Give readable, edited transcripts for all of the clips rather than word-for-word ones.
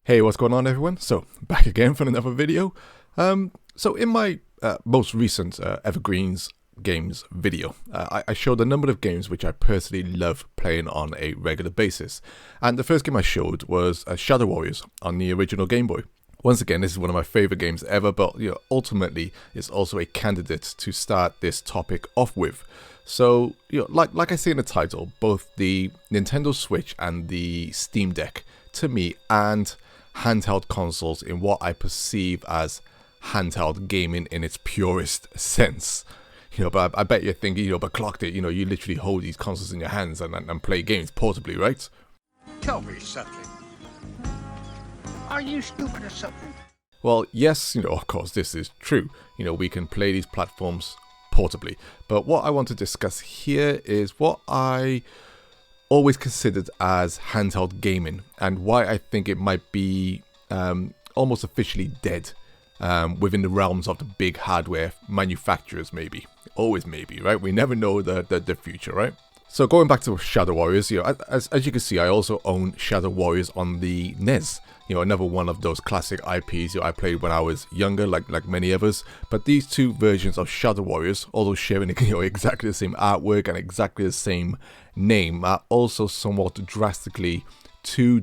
Hey, what's going on everyone? So, back again for another video. So in my most recent Evergreens games video, I showed a number of games which I personally love playing on a regular basis. And the first game I showed was Shadow Warriors on the original Game Boy. Once again, this is one of my favorite games ever, but ultimately it's also a candidate to start this topic off with. So, like I say in the title, both the Nintendo Switch and the Steam Deck, to me, and handheld consoles in what I perceive as handheld gaming in its purest sense. But I bet you're thinking, but clocked it, you literally hold these consoles in your hands and play games portably, right? Tell me something. Are you stupid or something? Well, yes, of course this is true. We can play these platforms portably. But what I want to discuss here is what I always considered as handheld gaming and why I think it might be almost officially dead within the realms of the big hardware manufacturers, maybe. Always maybe, right? We never know the future, right? So going back to Shadow Warriors, as you can see, I also own Shadow Warriors on the NES. Another one of those classic IPs I played when I was younger, like many others. But these two versions of Shadow Warriors, although sharing exactly the same artwork and exactly the same name, are also somewhat drastically two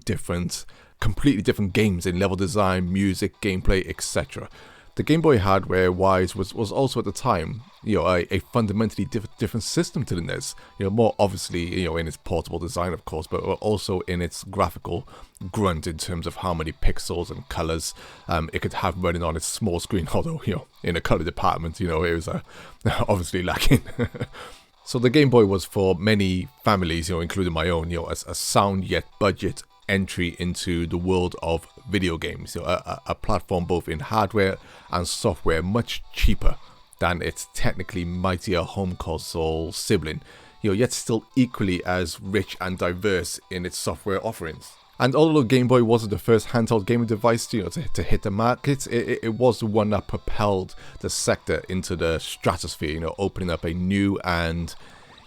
completely different games in level design, music, gameplay, etc. The Game Boy hardware-wise was also at the time, a fundamentally different system to the NES. More obviously, in its portable design, of course, but also in its graphical grunt in terms of how many pixels and colors it could have running on its small screen. Although, in the color department, it was obviously lacking. So the Game Boy was for many families, including my own, a sound yet budget entry into the world of video games, a platform both in hardware and software much cheaper than its technically mightier home console sibling, yet still equally as rich and diverse in its software offerings. And although Game Boy wasn't the first handheld gaming device to hit the market, it was the one that propelled the sector into the stratosphere, opening up a new and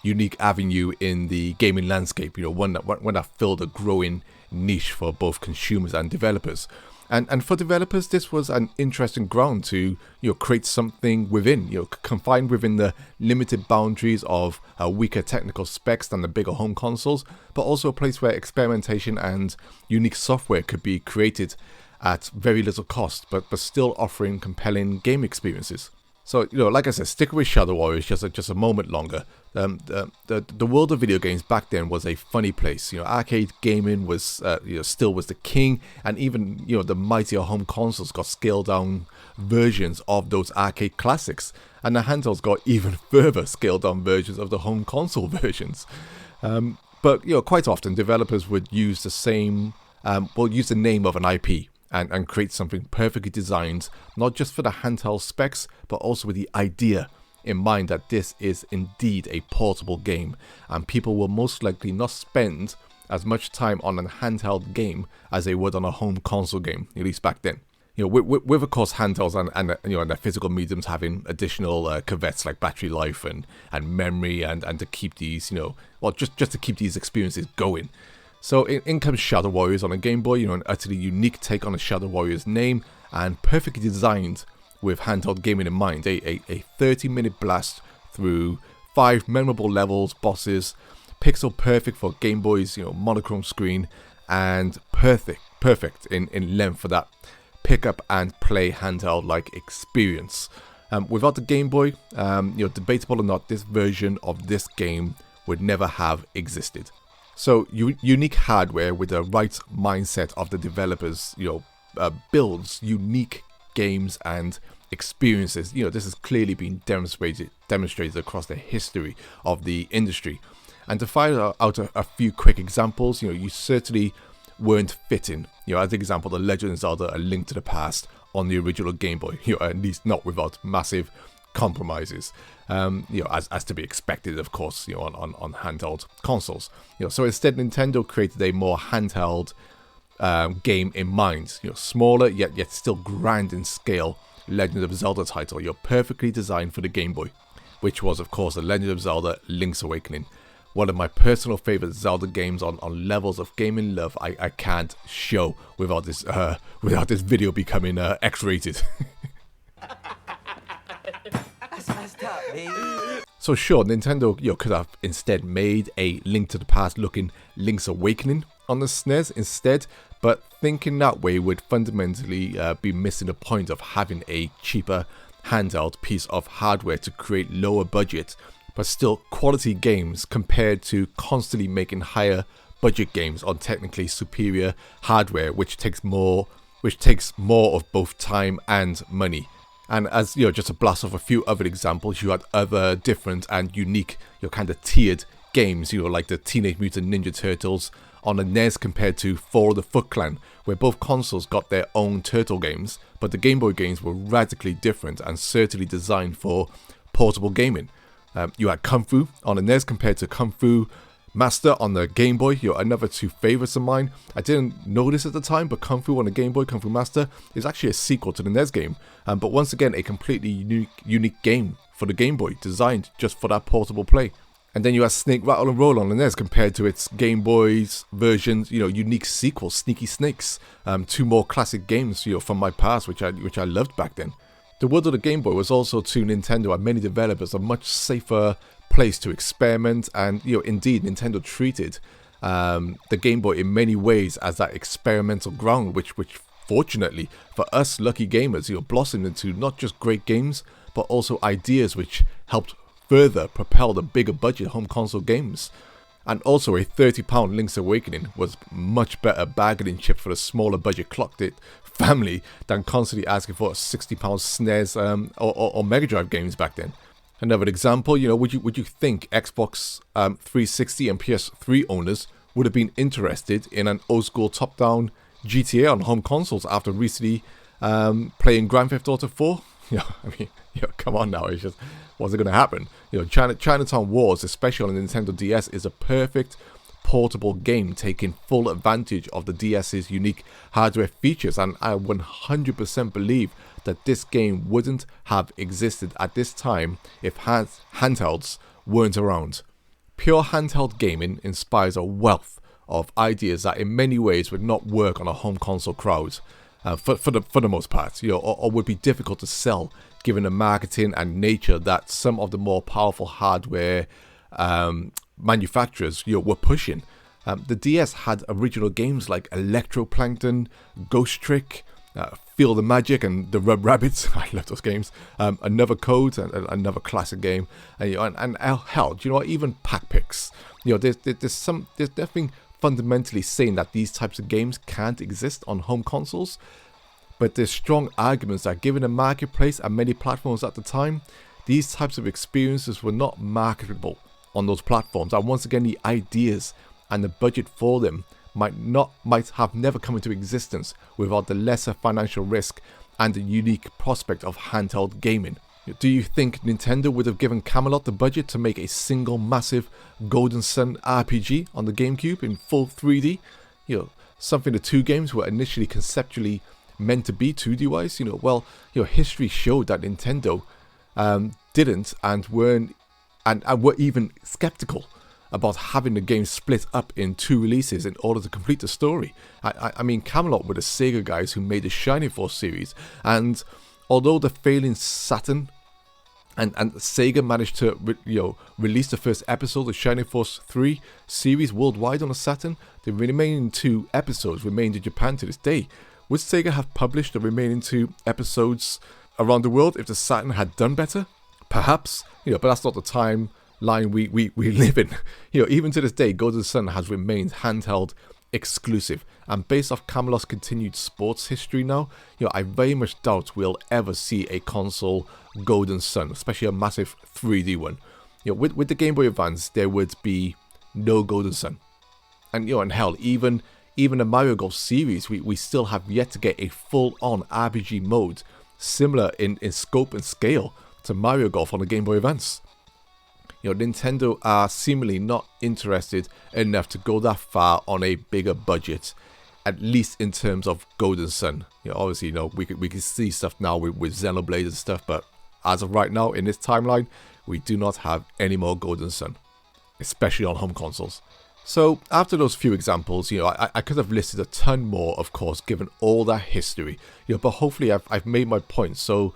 unique avenue in the gaming landscape, one that filled a growing niche for both consumers and developers. And for developers, this was an interesting ground to create something within, confined within the limited boundaries of weaker technical specs than the bigger home consoles, but also a place where experimentation and unique software could be created at very little cost, but still offering compelling game experiences. So, like I said, stick with Shadow Warriors just a moment longer. The world of video games back then was a funny place. Arcade gaming was, still was the king, and even, the mightier home consoles got scaled down versions of those arcade classics, and the handhelds got even further scaled down versions of the home console versions. But quite often developers would use use the name of an IP. And create something perfectly designed, not just for the handheld specs, but also with the idea in mind that this is indeed a portable game, and people will most likely not spend as much time on a handheld game as they would on a home console game, at least back then. With of course handhelds and their physical mediums having additional caveats like battery life and memory and to keep these just to keep these experiences going. So in comes Shadow Warriors on a Game Boy, an utterly unique take on the Shadow Warriors name, and perfectly designed with handheld gaming in mind. A 30-minute blast through 5 memorable levels, bosses, pixel perfect for Game Boy's monochrome screen, and perfect in length for that pick up and play handheld like experience. Without the Game Boy, debatable or not, this version of this game would never have existed. So unique hardware with the right mindset of the developers, builds unique games and experiences. This has clearly been demonstrated across the history of the industry. And to find out a few quick examples, you certainly weren't fitting. As an example, The Legend of Zelda: A Link to the Past on the original Game Boy. At least not without massive compromises, as to be expected, of course, on handheld consoles. So instead, Nintendo created a more handheld game in mind. Smaller yet still grand in scale. Legend of Zelda title, perfectly designed for the Game Boy, which was, of course, The Legend of Zelda: Link's Awakening. one of my personal favorite Zelda games on levels of gaming love I can't show without this video becoming X-rated. That's messed up, man. So sure, Nintendo could have instead made a Link to the Past looking Link's Awakening on the SNES instead, but thinking that way would fundamentally be missing the point of having a cheaper handheld piece of hardware to create lower budget but still quality games compared to constantly making higher budget games on technically superior hardware, which takes more of both time and money. And as just to blast off a few other examples, you had other different and unique, kind of tiered games, like the Teenage Mutant Ninja Turtles on the NES compared to For the Foot Clan, where both consoles got their own turtle games, but the Game Boy games were radically different and certainly designed for portable gaming. You had Kung Fu on the NES compared to Kung Fu Master on the Game Boy. Another two favorites of mine. I didn't know this at the time, but Kung Fu on the Game Boy, Kung Fu Master, is actually a sequel to the NES game. But once again, a completely unique game for the Game Boy, designed just for that portable play. And then you have Snake Rattle and Roll on the NES compared to its Game Boy's version's, unique sequel, Sneaky Snakes. Two more classic games, from my past, which I loved back then. The world of the Game Boy was also to Nintendo and many developers a much safer place to experiment, and indeed Nintendo treated the Game Boy in many ways as that experimental ground, which fortunately for us lucky gamers, blossomed into not just great games but also ideas which helped further propel the bigger budget home console games. And also a £30 Link's Awakening was much better bargaining chip for the smaller budget clocked it family than constantly asking for £60 SNES or Mega Drive games back then. Another example, would you think Xbox 360 and PS3 owners would have been interested in an old school top-down GTA on home consoles after recently playing Grand Theft Auto 4? Come on now, it just wasn't going to happen. Chinatown Wars, especially on the Nintendo DS, is a perfect portable game taking full advantage of the DS's unique hardware features, and I 100% believe that this game wouldn't have existed at this time if handhelds weren't around. Pure handheld gaming inspires a wealth of ideas that in many ways would not work on a home console crowd for the most part, or would be difficult to sell given the marketing and nature that some of the more powerful hardware manufacturers were pushing. The DS had original games like Electroplankton, Ghost Trick, Feel the Magic, and the Rub Rabbits. I love those games. Another Code, another classic game, and hell, even Pac Pix. There's nothing fundamentally saying that these types of games can't exist on home consoles, but there's strong arguments that given the marketplace and many platforms at the time, these types of experiences were not marketable on those platforms, and once again the ideas and the budget for them might have never come into existence without the lesser financial risk and the unique prospect of handheld gaming. Do you think Nintendo would have given Camelot the budget to make a single massive Golden Sun RPG on the GameCube in full 3D? Something the two games were initially conceptually meant to be 2D wise. History showed that Nintendo didn't and were even skeptical about having the game split up in two releases in order to complete the story. I mean, Camelot were the Sega guys who made the Shining Force series, and although the failing Saturn and Sega managed to release the first episode of Shining Force 3 series worldwide on the Saturn, the remaining two episodes remained in Japan to this day. Would Sega have published the remaining two episodes around the world if the Saturn had done better? Perhaps, but that's not the timeline we live in. Even to this day, Golden Sun has remained handheld exclusive, and based off Camelot's continued sports history now, I very much doubt we'll ever see a console Golden Sun, especially a massive 3D one. With the Game Boy Advance, there would be no Golden Sun, and hell, even the Mario Golf series, we still have yet to get a full-on RPG mode similar in scope and scale to Mario Golf on the Game Boy Advance. Nintendo are seemingly not interested enough to go that far on a bigger budget, at least in terms of Golden Sun. Obviously, we can see stuff now with Xenoblade and stuff, but as of right now in this timeline, we do not have any more Golden Sun. especially on home consoles. So after those few examples, I could have listed a ton more, of course, given all that history, but hopefully I've made my point. So,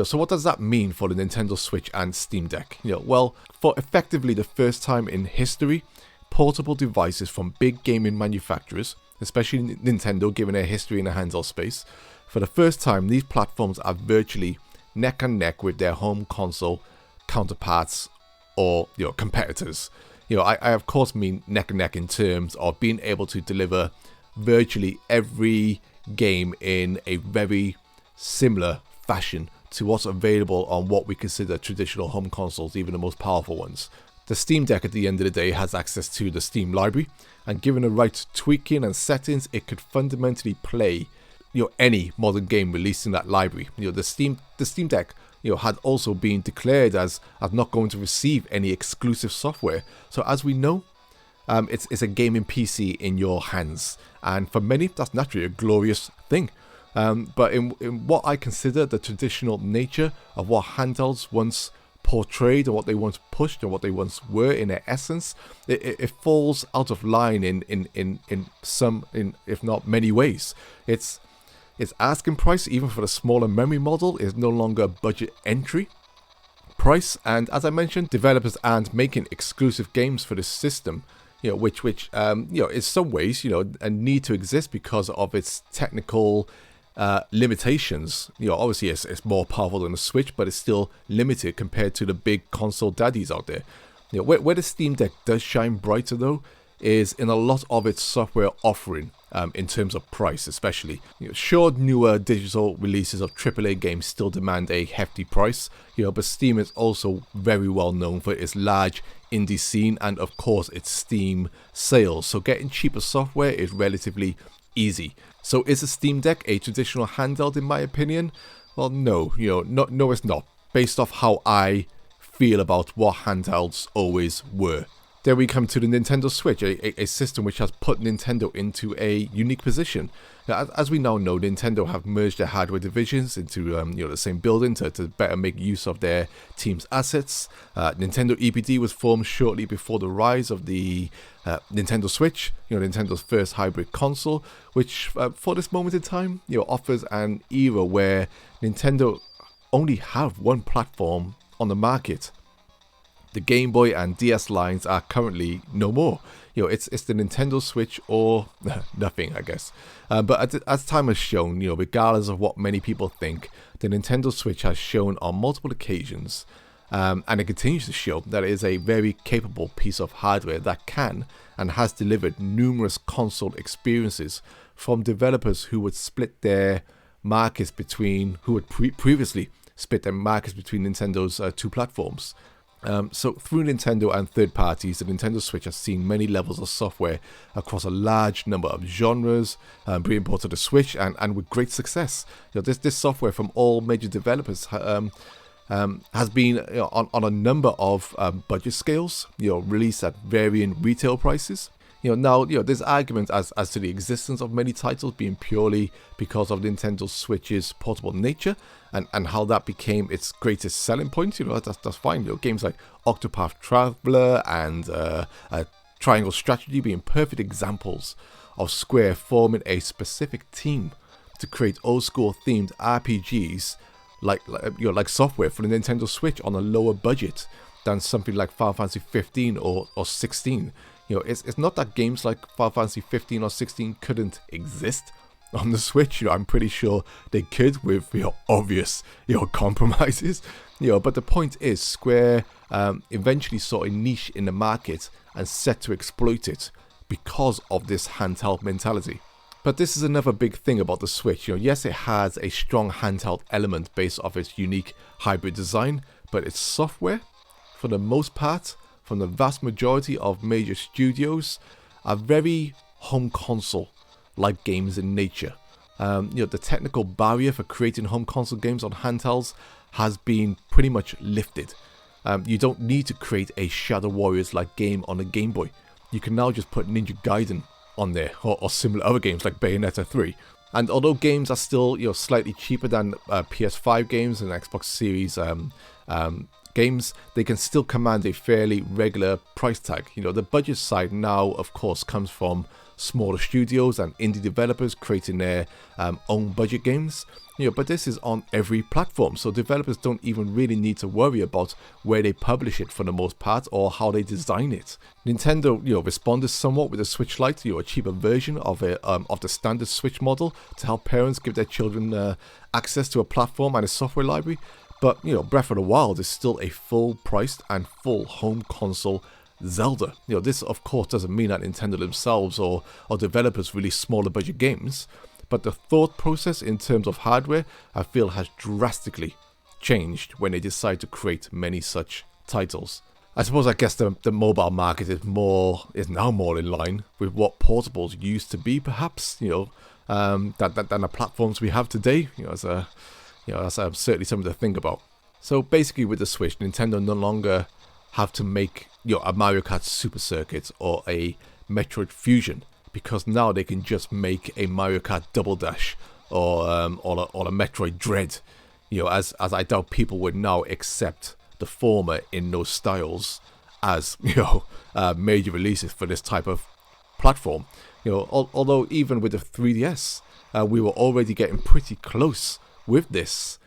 so what does that mean for the Nintendo Switch and Steam Deck? Well, for effectively the first time in history, portable devices from big gaming manufacturers, especially Nintendo, given their history in the handheld space, for the first time, these platforms are virtually neck and neck with their home console counterparts or competitors. I of course mean neck and neck in terms of being able to deliver virtually every game in a very similar fashion to what's available on what we consider traditional home consoles, even the most powerful ones. The Steam Deck at the end of the day has access to the Steam library, and given the right tweaking and settings, it could fundamentally play any modern game released in that library. The Steam Deck had also been declared as not going to receive any exclusive software. So as we know, it's a gaming PC in your hands, and for many that's naturally a glorious thing. But in what I consider the traditional nature of what handhelds once portrayed and what they once pushed and what they once were in their essence, it falls out of line in some, if not many ways. Its asking price, even for the smaller memory model, is no longer a budget entry price. And as I mentioned, developers aren't making exclusive games for this system, which in some ways, a need to exist because of its technical limitations. Obviously it's more powerful than the Switch, but it's still limited compared to the big console daddies out there. Where the Steam Deck does shine brighter though is in a lot of its software offering, in terms of price especially. Sure, newer digital releases of AAA games still demand a hefty price, but Steam is also very well known for its large indie scene and of course its Steam sales, so getting cheaper software is relatively easy. So is the Steam Deck a traditional handheld in my opinion? Well, no, no it's not, based off how I feel about what handhelds always were. Then we come to the Nintendo Switch, a system which has put Nintendo into a unique position. Now, as we now know, Nintendo have merged their hardware divisions into the same building to better make use of their team's assets. Nintendo EPD was formed shortly before the rise of the Nintendo Switch, Nintendo's first hybrid console, which for this moment in time, offers an era where Nintendo only have one platform on the market. The Game Boy and DS lines are currently no more. It's the Nintendo Switch or nothing, I guess. But as time has shown, regardless of what many people think, the Nintendo Switch has shown on multiple occasions, and it continues to show that it is a very capable piece of hardware that can and has delivered numerous console experiences from developers who would split their markets between, previously split their markets between Nintendo's two platforms. So through Nintendo and third parties, the Nintendo Switch has seen many levels of software across a large number of genres, being brought to the Switch and with great success. This software from all major developers has been on a number of budget scales, released at varying retail prices. Now there's arguments as to the existence of many titles being purely because of Nintendo Switch's portable nature and how that became its greatest selling point. That's fine. Games like Octopath Traveler and Triangle Strategy being perfect examples of Square forming a specific team to create old school themed RPGs like software for the Nintendo Switch on a lower budget than something like Final Fantasy 15 or 16. It's not that games like Final Fantasy 15 or 16 couldn't exist on the Switch. I'm pretty sure they could with obvious compromises. But the point is, Square eventually saw a niche in the market and set to exploit it because of this handheld mentality. But this is another big thing about the Switch. Yes, it has a strong handheld element based off its unique hybrid design, but its software, for the most part, from the vast majority of major studios, are very home console like games in nature. The technical barrier for creating home console games on handhelds has been pretty much lifted. You don't need to create a Shadow Warriors like game on a Game Boy. You can now just put Ninja Gaiden on there, or similar other games like Bayonetta 3. And although games are still slightly cheaper than PS5 games and Xbox Series games, they can still command a fairly regular price tag. The budget side now, of course, comes from smaller studios and indie developers creating their own budget games. But this is on every platform, so developers don't even really need to worry about where they publish it for the most part or how they design it. Nintendo, responded somewhat with the Switch Lite, a cheaper version of the standard Switch model to help parents give their children access to a platform and a software library. But Breath of the Wild is still a full-priced and full home console Zelda. This of course doesn't mean that Nintendo themselves or developers release smaller budget games. But the thought process in terms of hardware, I feel, has drastically changed when they decide to create many such titles. I guess the mobile market is now more in line with what portables used to be, perhaps, than the platforms we have today. That's certainly something to think about. So basically, with the Switch, Nintendo no longer have to make a Mario Kart Super Circuit or a Metroid Fusion, because now they can just make a Mario Kart Double Dash or a Metroid Dread. As I doubt people would now accept the former in those styles as major releases for this type of platform. Although even with the 3DS, we were already getting pretty close with this.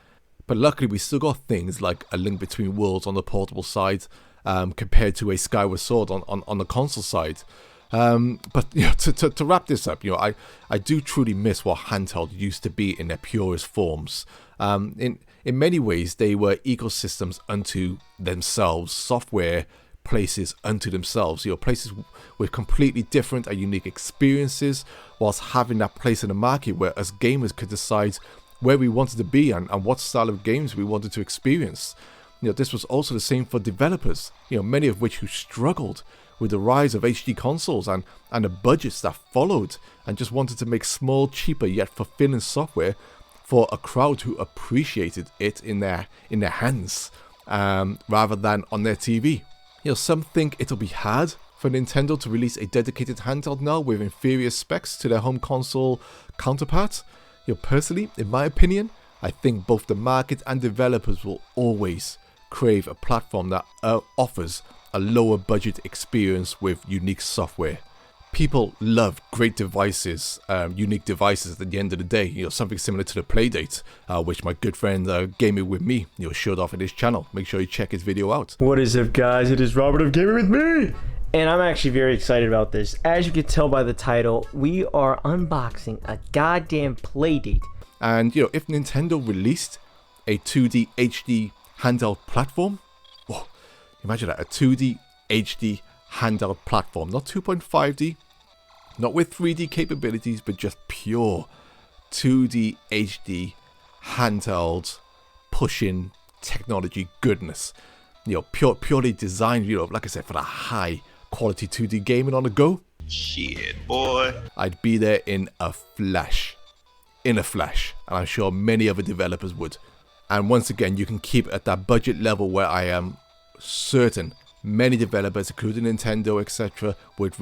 But luckily, we still got things like A Link Between Worlds on the portable side, compared to a Skyward Sword on the console side. But to wrap this up, I do truly miss what Handheld used to be in their purest forms. In many ways, they were ecosystems unto themselves, software places unto themselves. Places with completely different and unique experiences, whilst having that place in the market where us gamers could decide where we wanted to be and what style of games we wanted to experience. This was also the same for developers. Many of which who struggled with the rise of HD consoles and the budgets that followed, and just wanted to make small, cheaper yet fulfilling software for a crowd who appreciated it in their hands rather than on their TV. Some think it'll be hard for Nintendo to release a dedicated handheld now with inferior specs to their home console counterparts. Personally, in my opinion, I think both the market and developers will always crave a platform that offers a lower budget experience with unique software. People love great devices, unique devices at the end of the day, something similar to the Playdate, which my good friend GamingWithMe showed off in his channel. Make sure you check his video out. What is up, guys? It is Robert of GamingWithMe! And I'm actually very excited about this. As you can tell by the title, we are unboxing a goddamn Playdate. And if Nintendo released a 2D HD handheld platform, imagine that, a 2D HD handheld platform, not 2.5D, not with 3D capabilities, but just pure 2D HD handheld pushing technology goodness. Purely designed, like I said, for the high quality 2D gaming on the go. Shit, boy. I'd be there in a flash, and I'm sure many other developers would. And once again, you can keep at that budget level where I am certain many developers, including Nintendo, etc., would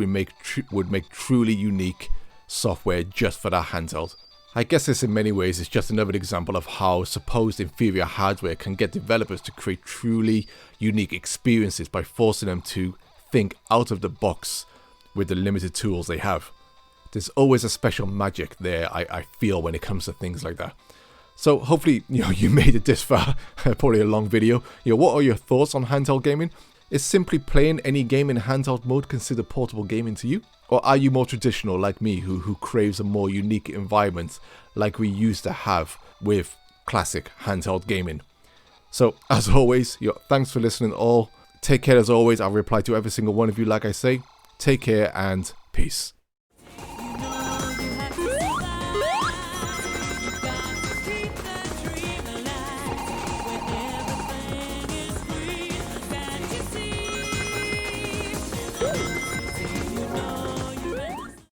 make truly unique software just for that handheld. I guess this in many ways is just another example of how supposed inferior hardware can get developers to create truly unique experiences by forcing them to think out of the box with the limited tools they have. There's always a special magic there, I feel, when it comes to things like that. So hopefully, you made it this far. Probably a long video. What are your thoughts on handheld gaming? Is simply playing any game in handheld mode considered portable gaming to you? Or are you more traditional like me, who craves a more unique environment like we used to have with classic handheld gaming? So as always, thanks for listening all. Take care as always. I'll reply to every single one of you like I say. Take care and peace.